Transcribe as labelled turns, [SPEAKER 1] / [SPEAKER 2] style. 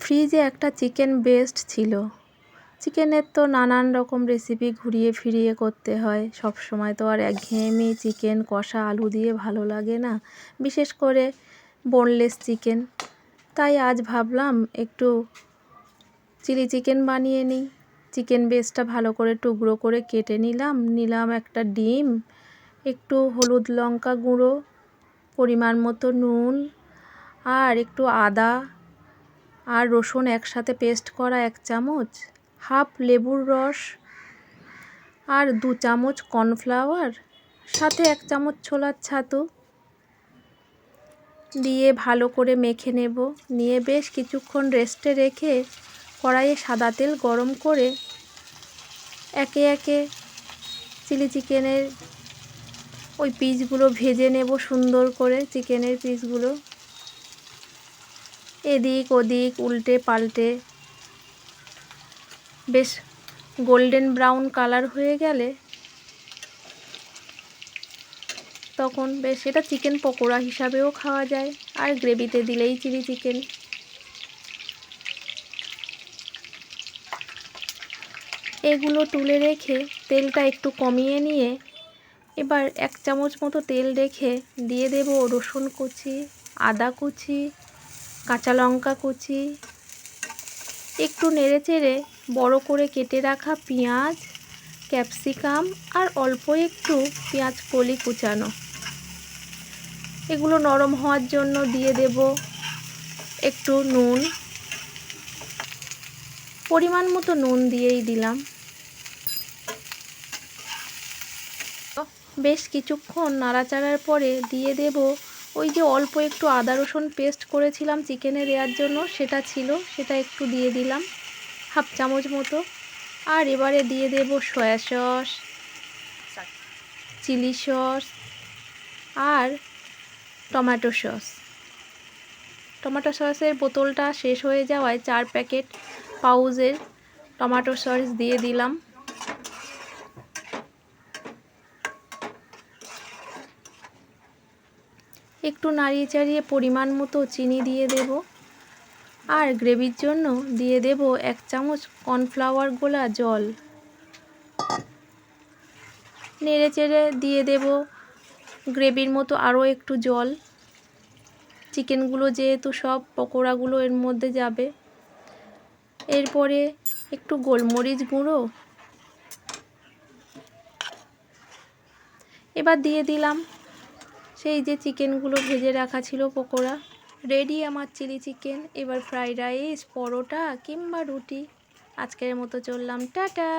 [SPEAKER 1] ফ্রিজে একটা chicken best ছিল। চিকেনের তো নানান রকম রেসিপি ঘুরিয়ে ফিরিয়ে করতে হয়, সব সময় তো আর একঘেয়েমি চিকেন কষা আলু দিয়ে ভালো লাগে না, বিশেষ করে বোনলেস চিকেন। তাই আজ ভাবলাম একটু চিলি চিকেন বানিয়ে নিই। চিকেন বেস্টটা ভালো করে টুকরো করে কেটে নিলাম একটা ডিম, একটু হলুদ লঙ্কা গুঁড়ো, পরিমাণ মতো নুন, আর একটু আদা আর রসুন একসাথে পেস্ট করা 1 চামচ, হাফ লেবুর রস, আর 2 চামচ কর্নফ্লাওয়ার, সাথে 1 চামচ ছোলার ছাতু দিয়ে ভালো করে মেখে নেব। নিয়ে বেশ কিছুক্ষণ রেস্টে রেখে কড়াইয়ে সাদা তেল গরম করে একে একে চিলি চিকেনের ওই পিসগুলো ভেজে নেব সুন্দর করে। চিকেনের পিসগুলো এদিক ওদিক উল্টে পাল্টে বেশ গোল্ডেন ব্রাউন কালার হয়ে গেলে তখন বেশ এটা চিকেন পকোড়া হিসাবেও খাওয়া যায়, আর গ্রেভিতে দিলেই চিলি চিকেন। এগুলো তুলে রেখে তেলটা একটু কমিয়ে নিয়ে এবার 1 চামচ মতো তেল রেখে দিয়ে দেব রসুন কুচি, আদা কুচি, কাঁচা লঙ্কা কুচি, একটু নেড়েচেড়ে বড় করে কেটে রাখা পেঁয়াজ, ক্যাপসিকাম আর অল্প একটু পেঁয়াজ কলি কুচানো। এগুলো নরম হওয়ার জন্য দিয়ে দেব একটু নুন, পরিমাণ মতো নুন দিয়েই দিলাম। বেশ কিছুক্ষণ নাড়াচাড়ার পরে দিয়ে দেব ওই যে অল্প একটু আদা রসুন পেস্ট করেছিলাম চিকেনে দেওয়ার জন্য, সেটা ছিল, সেটা একটু দিয়ে দিলাম, হাফ চামচ মতো। আর এবারে দিয়ে দেব সয়া সস, চিলি সস আর টমেটো সস। টমেটো সসের বোতলটা শেষ হয়ে যাওয়ায় 4 প্যাকেট পাউচের টমেটো সস দিয়ে দিলাম। একটু নাড়িয়ে চাড়িয়ে পরিমাণ মতো চিনি দিয়ে দেব, আর গ্রেভির জন্য দিয়ে দেব 1 চামচ কর্নফ্লাওয়ার গোলা জল। নেড়ে চেড়ে দিয়ে দেব গ্রেভির মতো আরও একটু জল। চিকেনগুলো যেহেতু সব পকোড়াগুলো এর মধ্যে যাবে। এরপরে একটু গোলমরিচ গুঁড়ো, এবার দিয়ে দিলাম সেই যে চিকেনগুলো ভেজে রাখা ছিল পকোড়া। রেডি আমার চিলি চিকেন। এবার ফ্রাইড রাইস, পরোটা কিংবা রুটি। আজকের মতো চললাম, টাটা।